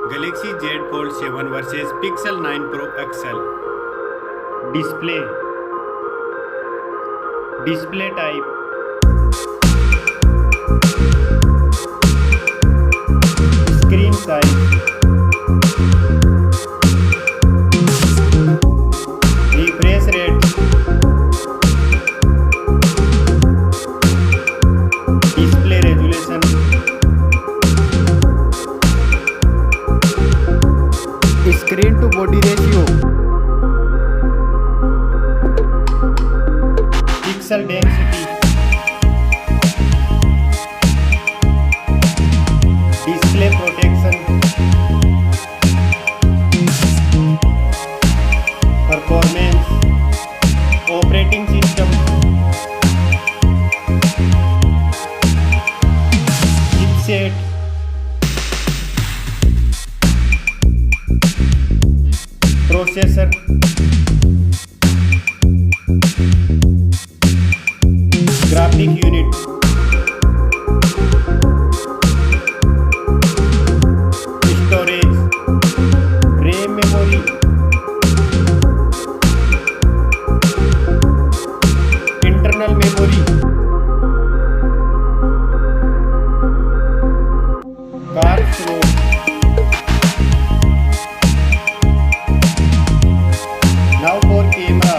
Galaxy Z Fold 7 versus Pixel 9 Pro XL. Display type. Screen size. Refresh rate. Display resolution. Screen to body ratio. Pixel density. Display protection. Performance. Operating system. Chipset. Processor. Graphic unit. Storage. RAM memory. Internal memory. Card slot. Now for camera.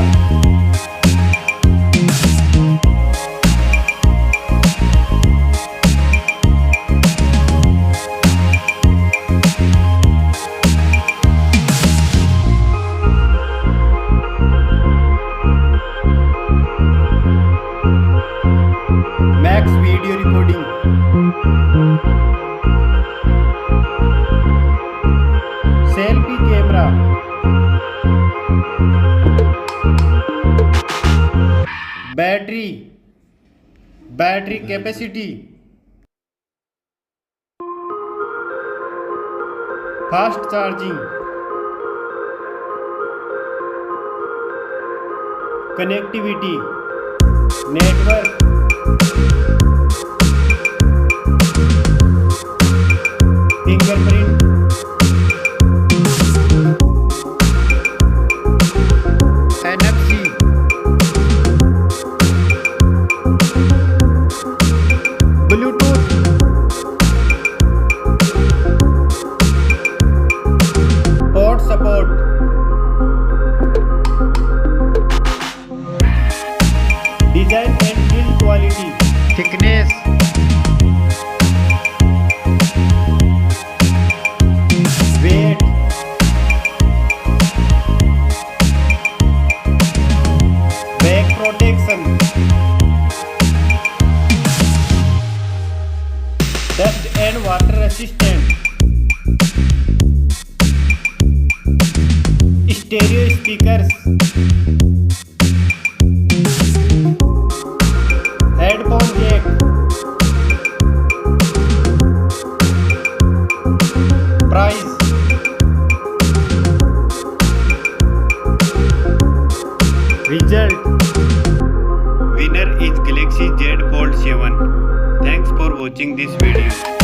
Max video recording. Selfie camera. Battery capacity. Fast charging. Connectivity. Network. Fingerprint. NFC. Bluetooth. Port support. Design and build quality. Thickness. Weight. Back protection. Dust and water resistant. Stereo speakers. Headphone jack. Price. Result. Winner is Galaxy Z Fold 7. Thanks for watching this video.